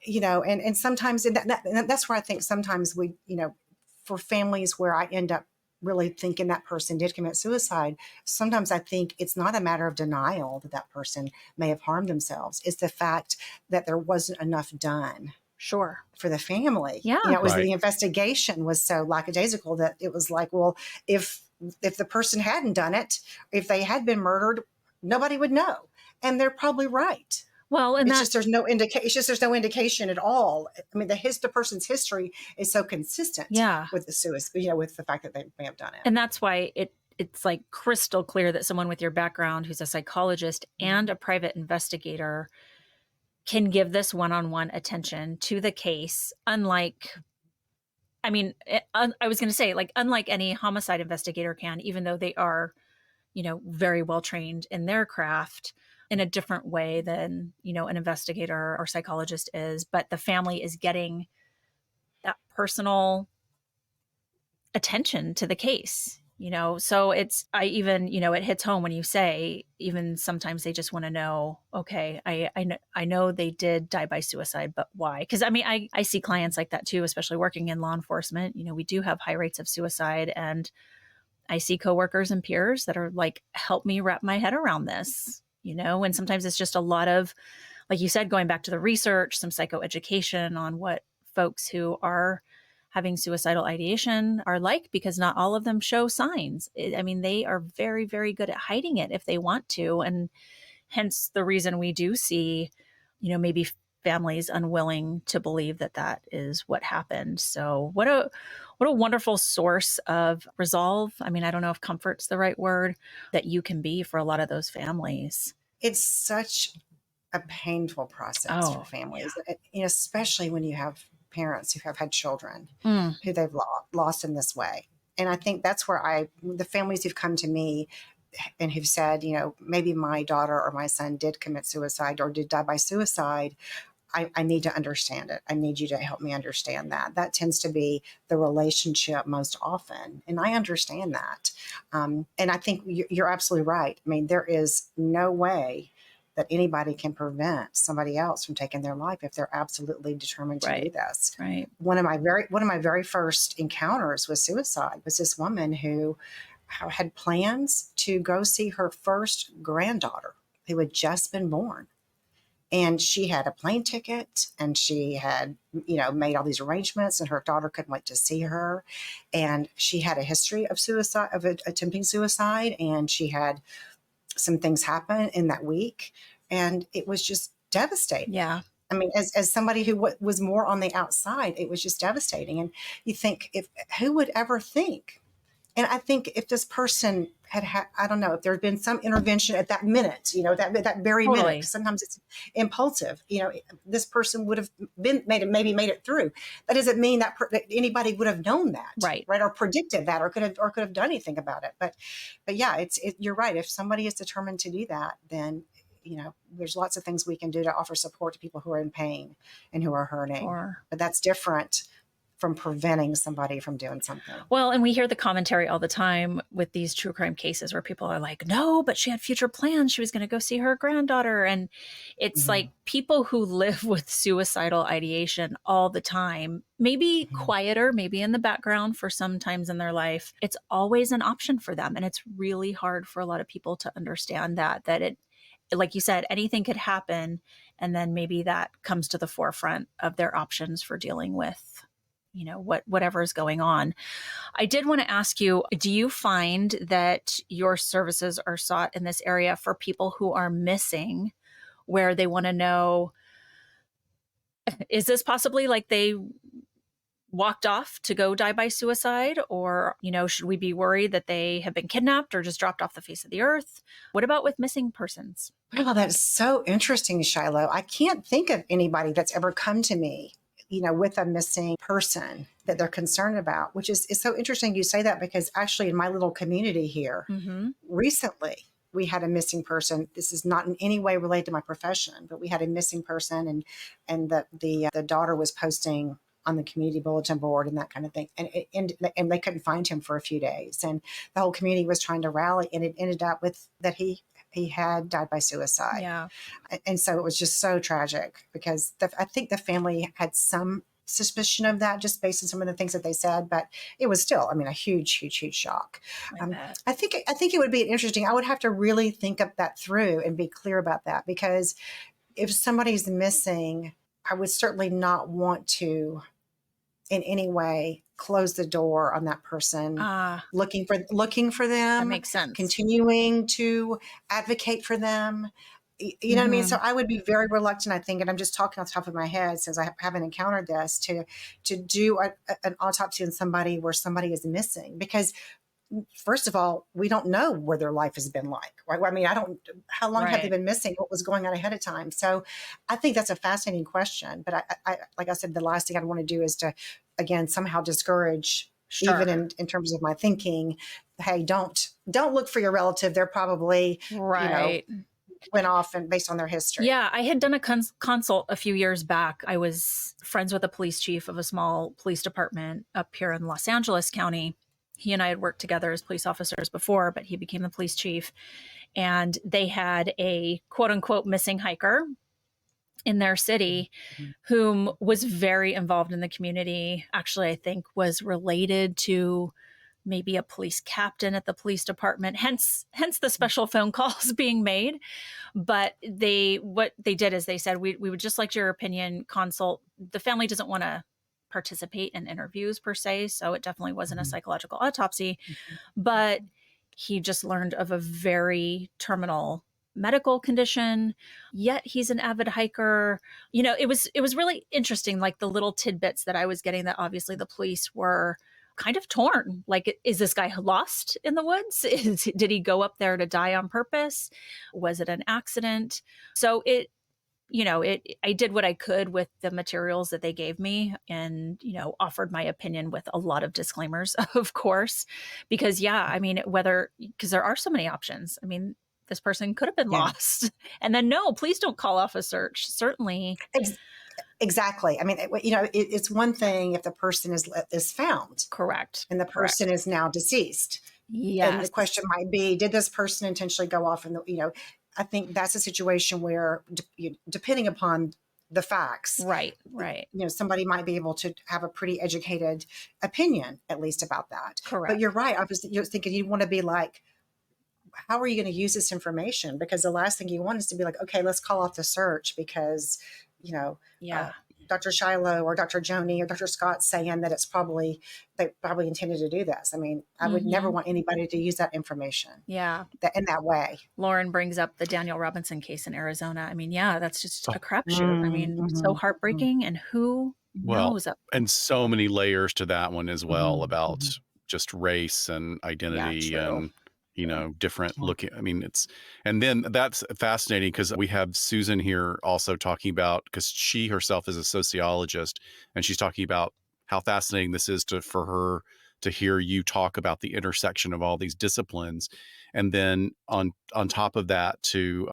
and sometimes that's where I think sometimes we, for families where I end up really thinking that person did commit suicide, sometimes I think it's not a matter of denial that person may have harmed themselves. It's the fact that there wasn't enough done. Sure. For the family. Yeah. It was the investigation was so lackadaisical that it was like, well, if the person hadn't done it, if they had been murdered, nobody would know. And they're probably right. Well, and there's no indication at all. I mean, the person's history is so consistent with the suicide, with the fact that they may have done it. And that's why it's like crystal clear that someone with your background, who's a psychologist and a private investigator, can give this one-on-one attention to the case, unlike any homicide investigator can, even though they are, very well trained in their craft in a different way than, an investigator or psychologist is. But the family is getting that personal attention to the case. So it hits home when you say, even sometimes they just want to know, okay, I know they did die by suicide, but why? Because I see clients like that too, especially working in law enforcement. We do have high rates of suicide, and I see coworkers and peers that are like, help me wrap my head around this, and sometimes it's just a lot of, like you said, going back to the research, some psychoeducation on what folks who are having suicidal ideation are like, because not all of them show signs. They are very, very good at hiding it if they want to. And hence the reason we do see, maybe families unwilling to believe that is what happened. So what a wonderful source of resolve. I don't know if comfort's the right word, that you can be for a lot of those families. It's such a painful process for families, especially when you have parents who have had children who they've lost in this way. And I think that's where the families who've come to me and who've said, maybe my daughter or my son did commit suicide or did die by suicide, I need to understand it. I need you to help me understand that. That tends to be the relationship most often. And I understand that. And I think you're absolutely right. There is no way that anybody can prevent somebody else from taking their life if they're absolutely determined to do this. Right. One of my very first encounters with suicide was this woman who had plans to go see her first granddaughter who had just been born. And she had a plane ticket, and she had, made all these arrangements, and her daughter couldn't wait to see her. And she had a history of suicide, of attempting suicide. And she had some things happen in that week. And it was just devastating. Yeah. I mean, as somebody who was more on the outside, it was just devastating. And you think, who would ever think? And I think if this person had, I don't know, if there had been some intervention at that minute, that very Totally. minute, 'cause sometimes it's impulsive, this person would have maybe made it through. That doesn't mean that anybody would have known that, Right. or predicted that, or could have done anything about it. But yeah, you're right. If somebody is determined to do that, then there's lots of things we can do to offer support to people who are in pain and who are hurting. But that's different from preventing somebody from doing something. Well, and we hear the commentary all the time with these true crime cases where people are like, no, but she had future plans. She was going to go see her granddaughter. And it's like people who live with suicidal ideation all the time, maybe quieter, maybe in the background for some times in their life. It's always an option for them. And it's really hard for a lot of people to understand that it, like you said, anything could happen. And then maybe that comes to the forefront of their options for dealing with whatever is going on. I did want to ask you, do you find that your services are sought in this area for people who are missing, where they want to know, is this possibly like they walked off to go die by suicide? Or, should we be worried that they have been kidnapped or just dropped off the face of the earth? What about with missing persons? Well, that's so interesting, Shiloh. I can't think of anybody that's ever come to me with a missing person that they're concerned about, which is so interesting you say that, because actually in my little community here, recently we had a missing person. This is not in any way related to my profession, but we had a missing person, and the daughter was posting on the community bulletin board and that kind of thing. And they couldn't find him for a few days. And the whole community was trying to rally, and it ended up with that he had died by suicide. Yeah. And so it was just so tragic, because I think the family had some suspicion of that just based on some of the things that they said, but it was still, a huge, huge, huge shock. I think it would be interesting. I would have to really think of that through and be clear about that, because if somebody's missing, I would certainly not want to in any way close the door on that person, looking for them. That makes sense. Continuing to advocate for them. You know what I mean? So I would be very reluctant, I think, and I'm just talking off the top of my head since I haven't encountered this, to do an autopsy on somebody where somebody is missing, because first of all, we don't know where their life has been like. Right? How long have they been missing? What was going on ahead of time? So I think that's a fascinating question. But I like I said, the last thing I'd want to do is to, again, somehow discourage, even in terms of my thinking, hey, don't look for your relative. They're probably, went off and based on their history. Yeah, I had done a consult a few years back. I was friends with a police chief of a small police department up here in Los Angeles County. He and I had worked together as police officers before, but he became the police chief. And they had a quote unquote missing hiker in their city whom was very involved in the community. Actually, I think was related to maybe a police captain at the police department, hence the special phone calls being made. But what they did is they said, we would just like your opinion consult. The family doesn't want to participate in interviews per se, so it definitely wasn't a psychological autopsy, but he just learned of a very terminal medical condition, yet he's an avid hiker. It was really interesting, like the little tidbits that I was getting, that obviously the police were kind of torn. Like, is this guy lost in the woods? Did he go up there to die on purpose? Was it an accident? So I did what I could with the materials that they gave me, and, offered my opinion with a lot of disclaimers, of course, because because there are so many options. This person could have been lost, and then no, please don't call off a search. Certainly. Exactly. It's one thing if the person is found. Correct. And the person is now deceased. Yes. And the question might be, did this person intentionally go off? And, I think that's a situation where, depending upon the facts, right. Somebody might be able to have a pretty educated opinion, at least about that. Correct. But you're right. Obviously, you're thinking you want to be like, how are you going to use this information? Because the last thing you want is to be like, okay, let's call off the search because, you know, Yeah. Dr. Shiloh or Dr. Joni or Dr. Scott saying that they probably intended to do this. I mean, I would never want anybody to use that information Yeah. in that way. Lauren brings up the Daniel Robinson case in Arizona. I mean, yeah, that's just a Oh, crapshoot. I mean, so heartbreaking. And who well, knows? and so many layers to that one as well about Mm-hmm. just race and Yeah, identity true. and, you True. know, different looking. I mean, and then that's fascinating because we have Susan here also talking about, because she herself is a sociologist, and she's talking about how fascinating this is for her to hear you talk about the intersection of all these disciplines. And then on top of that,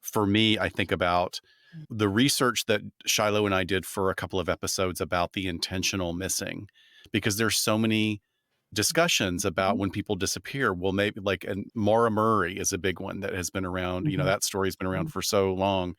for me, I think about the research that Shiloh and I did for a couple of episodes about the intentional missing, because there's so many discussions about when people disappear. Well, maybe like, and Maura Murray is a big one that has been around, you know, that story's been around for so long.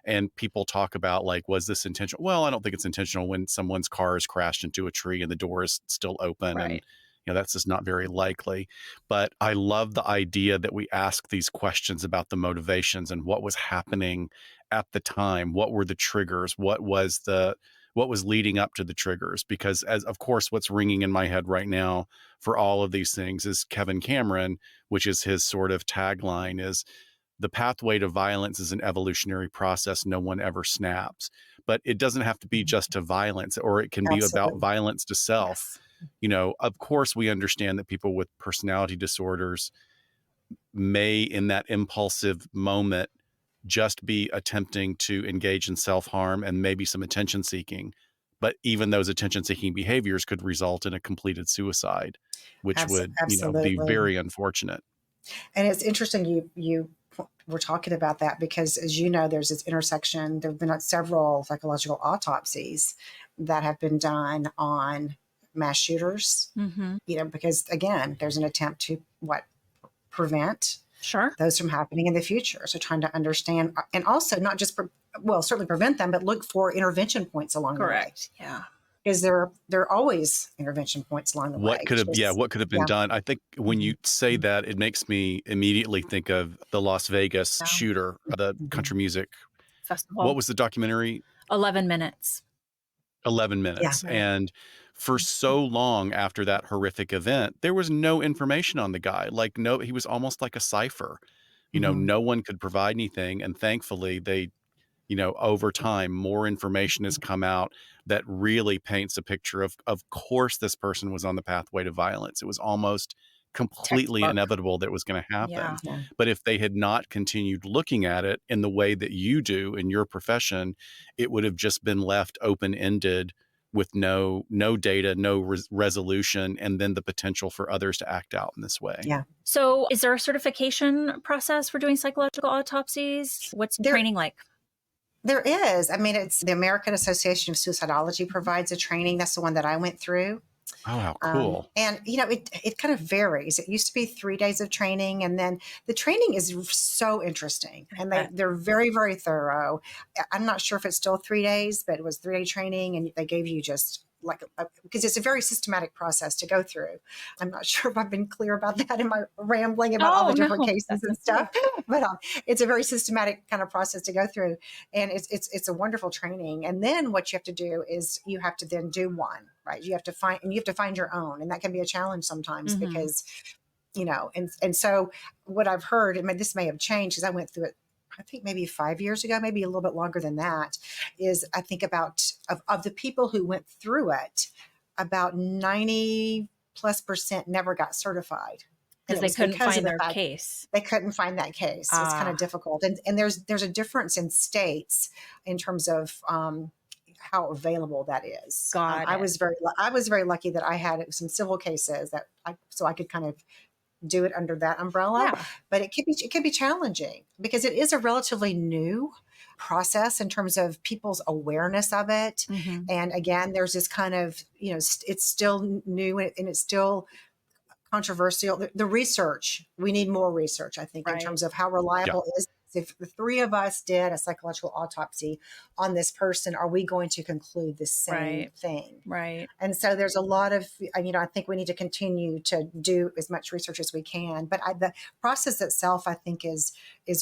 And people talk about like, was this intentional? Well, I don't think it's intentional when someone's car is crashed into a tree and the door is still open. And, Right. you know, that's just not very likely. But I love the idea that we ask these questions about the motivations and what was happening at the time. What were the triggers? What was leading up to the triggers? Because as of course, what's ringing in my head right now for all of these things is Kevin Cameron, which is his sort of tagline is, the pathway to violence is an evolutionary process. No one ever snaps, but it doesn't have to be just to violence, or it can be about Absolutely. violence to self. Yes. You know, of course, we understand that people with personality disorders may, in that impulsive moment, just be attempting to engage in self-harm and maybe some attention seeking. But even those attention seeking behaviors could result in a completed suicide, which would, you know, be Absolutely. very unfortunate. And it's interesting you were talking about that because, as you know, there's this intersection. There have been several psychological autopsies that have been done on mass shooters, you know, because again, there's an attempt to prevent Sure. those from happening in the future. So trying to understand and also not just, certainly prevent them, but look for intervention points along the way. Correct. Yeah. Because there are always intervention points along the way. What could have been done? I think when you say Mhm. that, it makes me immediately think of the Las Vegas Yeah. shooter, the country music. What Festival. was the documentary? 11 minutes. 11 Yeah. minutes. And for so long after that horrific event, there was no information on the guy. Like, no, he was almost like a cipher. You know, Mhm. no one could provide anything. And thankfully, you know, over time, more information has come out that really paints a picture of course, this person was on the pathway to violence. It was almost completely Textbook. inevitable that it was going to happen. Yeah. Yeah. But if they had not continued looking at it in the way that you do in your profession, it would have just been left open-ended with no data, no resolution, and then the potential for others to act out in this way. Yeah. So, is there a certification process for doing psychological autopsies? What's There training like? There is. I mean, it's the American Association of Suicidology provides a training. That's the one that I went through. Oh, how cool. And, you know, it kind of varies. It used to be 3 days of training. And then the training is so interesting. And they're very, very thorough. I'm not sure if it's still 3 days, but it was 3-day training. And they gave you just like, because it's a very systematic process to go through. I'm not sure if I've been clear about that in my rambling about all the different cases and stuff, but it's a very systematic kind of process to go through. And it's a wonderful training. And then what you have to do is you have to then do one, right? You have to find your own. And that can be a challenge sometimes because, you know, and so what I've heard, I mean, this may have changed because I went through it, I think maybe 5 years ago, maybe a little bit longer than that, is I think about of the people who went through it, about 90+% never got certified. Because they couldn't find their case. They couldn't find that case. It's kind of difficult. And there's a difference in states in terms of how available that is. I was very lucky that I had some civil cases so I could kind of do it under that umbrella, but it can be challenging because it is a relatively new process in terms of people's awareness of it. And again, there's this kind of, you know, it's still new and it's still controversial. The research, we need more research, I think, in terms of how reliable is this if the three of us did a psychological autopsy on this person, are we going to conclude the same Right. thing? Right. And so there's a lot of, I think we need to continue to do as much research as we can. But the process itself, I think, is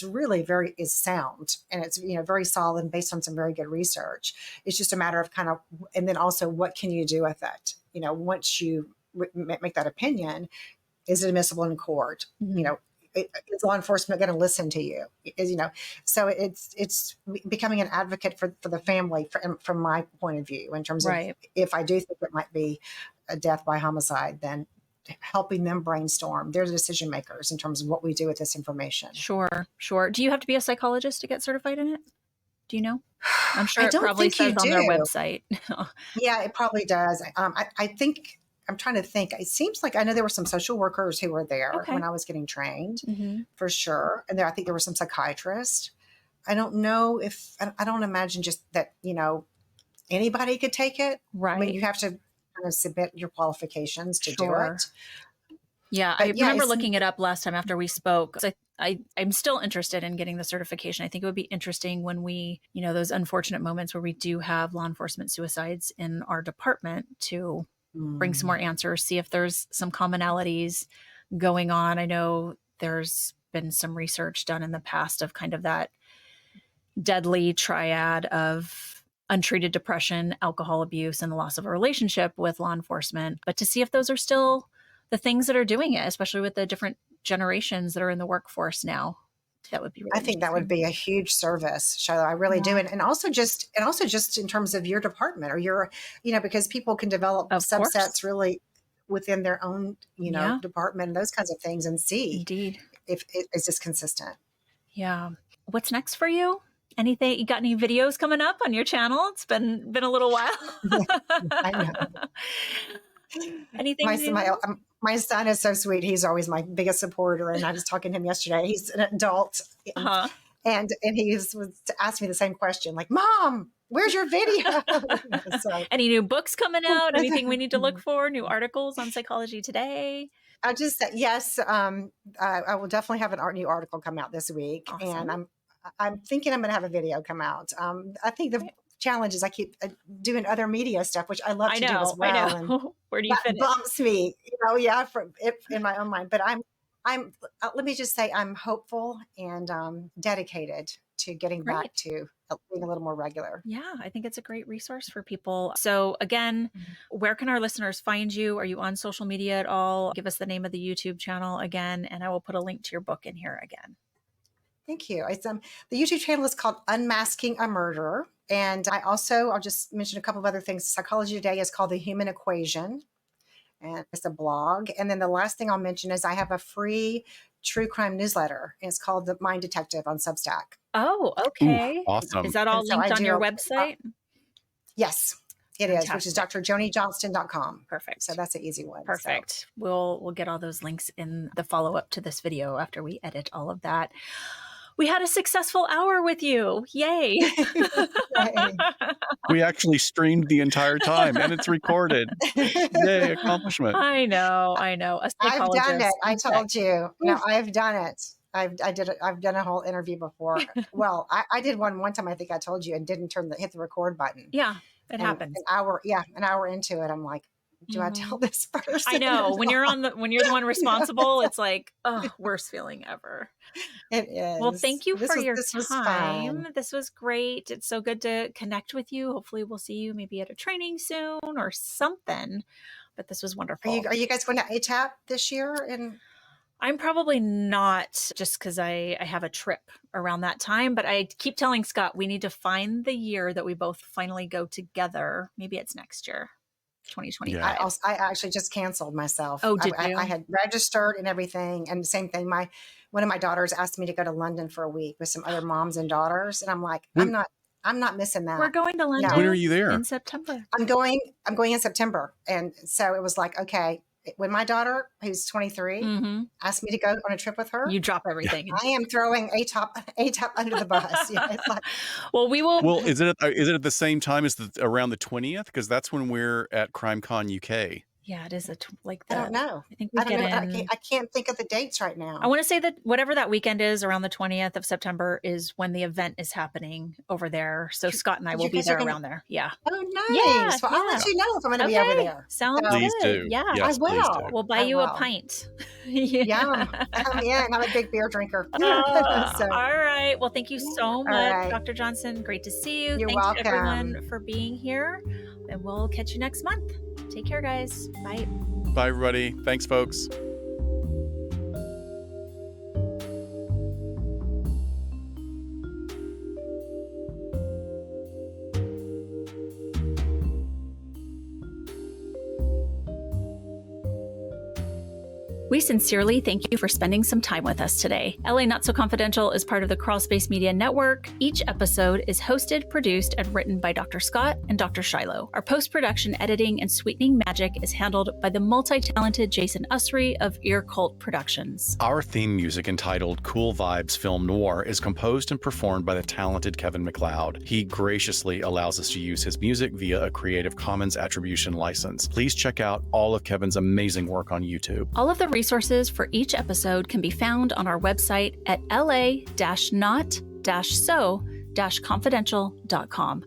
really is sound, and it's very solid and based on some very good research. It's just a matter of and then also what can you do with it? Once you make that opinion, is it admissible in court? Mm-hmm. Is law enforcement going to listen to you? So it's becoming an advocate for the family from my point of view, in terms Right. of if I do think it might be a death by homicide, then helping them brainstorm. They're the decision makers in terms of what we do with this information. Sure. Do you have to be a psychologist to get certified in it? Do you know? I'm sure I it don't probably think you says on their do. website. Yeah, it probably does. I think, I'm trying to think. It seems like I know there were some social workers who were there Okay. when I was getting trained, Mm-hmm. for sure. And I think there were some psychiatrists. I don't know I don't imagine just that, anybody could take it. Right. I mean, you have to kind of submit your qualifications to do Sure. it. Yeah, But I yeah, remember looking it up last time after we spoke. So I'm still interested in getting the certification. I think it would be interesting when we, those unfortunate moments where we do have law enforcement suicides in our department, to bring some more answers, see if there's some commonalities going on. I know there's been some research done in the past of kind of that deadly triad of untreated depression, alcohol abuse, and the loss of a relationship with law enforcement, but to see if those are still the things that are doing it, especially with the different generations that are in the workforce now. That would be really I think that would be a huge service, Shiloh. I really do. And also just in terms of your department or your, because people can develop Of subsets course. really within their own, Yeah. department and those kinds of things, and see Indeed. if it is just consistent. Yeah. What's next for you? Anything? You got any videos coming up on your channel? It's been a little while. I know. Anything new? My son is so sweet. He's always my biggest supporter. And I was talking to him yesterday. He's an adult. Uh-huh. And he was asked me the same question, like, Mom, where's your video? So, Any new books coming out? Anything we need to look for? New articles on Psychology Today? I'll just say, yes, I will definitely have new article come out this week. Awesome. And I'm thinking I'm going to have a video come out. I think the challenge is I keep doing other media stuff, which I love to do as well. I know. Where do you that finish? bumps me, in my own mind. But let me just say, I'm hopeful and dedicated to getting back to being a little more regular. Yeah, I think it's a great resource for people. So again, where can our listeners find you? Are you on social media at all? Give us the name of the YouTube channel again, and I will put a link to your book in here again. Thank you. It's the YouTube channel is called Unmasking a Murderer. And I'll just mention a couple of other things. Psychology Today is called The Human Equation, and it's a blog. And then the last thing I'll mention is I have a free true crime newsletter. And it's called The Mind Detective on Substack. Oh, okay. Ooh, awesome. Is that all linked on your website? Yes, it is, which is drjonijohnston.com. Perfect. So that's an easy one. Perfect. So we'll get all those links in the follow-up to this video after we edit all of that. We had a successful hour with you. Yay. We actually streamed the entire time, and it's recorded. Yay, accomplishment. I know. I've done it. I told you. No, I've done it. I've done a whole interview before. Well, I did one time, I think I told you, and didn't hit the record button. Yeah, it happens. An hour into it, I'm like, do I tell this person? I know. When you're the one responsible, it's like, oh, worst feeling ever. It is. Well, thank you for your time. Fun. This was great. It's so good to connect with you. Hopefully we'll see you maybe at a training soon or something. But this was wonderful. Are you guys going to ATAP this year? And I'm probably not, just because I have a trip around that time. But I keep telling Scott we need to find the year that we both finally go together. Maybe it's next year. 2025. Yeah. I actually just canceled myself. Oh, did you? I had registered and everything. And the same thing, one of my daughters asked me to go to London for a week with some other moms and daughters. And I'm like, I'm not missing that. We're going to London. No. When are you there? In September. I'm going in September. And so it was like, okay, when my daughter, who's 23, asked me to go on a trip with her, you drop everything. I am throwing ATAP under the bus. Yeah, it's like, well, we will. Well, is it at the same time as around the 20th? Because that's when we're at CrimeCon UK. Yeah, it is I don't know. I think we I don't get know. in. I can't think of the dates right I now. want to say that whatever that weekend is around the 20th of September is when the event is happening over there. So Scott and I will You be guys are there going to, around there. Yeah. oh, Yeah. nice. Well, I'll Yeah. let you know if I'm going to be over Okay. there. Sounds So Please good. do. Yeah. I Yes, please do. will. We'll buy I you a will. pint. Yum. Yeah. I'm in. I'm a big beer drinker. So, All right. Well, thank you so all much, right. Dr. Johnson. Great to see you. You're Thanks welcome. everyone for being here. And we'll catch you next month. Take care, guys. Bye. Bye, everybody. Thanks, folks. We sincerely thank you for spending some time with us today. LA Not So Confidential is part of the Crawlspace Media Network. Each episode is hosted, produced, and written by Dr. Scott and Dr. Shiloh. Our post-production editing and sweetening magic is handled by the multi-talented Jason Usry of Ear Cult Productions. Our theme music, entitled Cool Vibes Film Noir, is composed and performed by the talented Kevin MacLeod. He graciously allows us to use his music via a Creative Commons Attribution license. Please check out all of Kevin's amazing work on YouTube. All of the resources for each episode can be found on our website at la-not-so-confidential.com.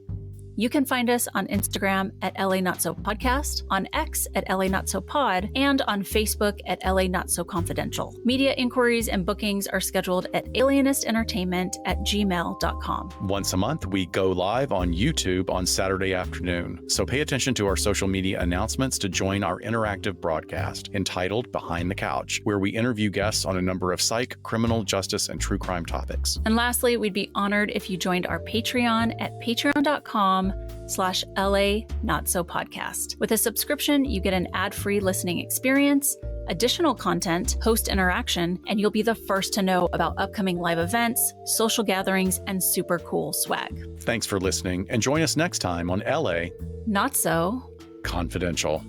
You can find us on Instagram at LA Not So Podcast, on X at LA Not So Pod, and on Facebook at LA Not So Confidential. Media inquiries and bookings are scheduled at alienistentertainment@gmail.com. Once a month, we go live on YouTube on Saturday afternoon, so pay attention to our social media announcements to join our interactive broadcast entitled Behind the Couch, where we interview guests on a number of psych, criminal justice, and true crime topics. And lastly, we'd be honored if you joined our Patreon at patreon.com/LA Not So Podcast. With a subscription, you get an ad-free listening experience, additional content, host interaction, and you'll be the first to know about upcoming live events, social gatherings, and super cool swag. Thanks for listening, and join us next time on LA Not So Confidential.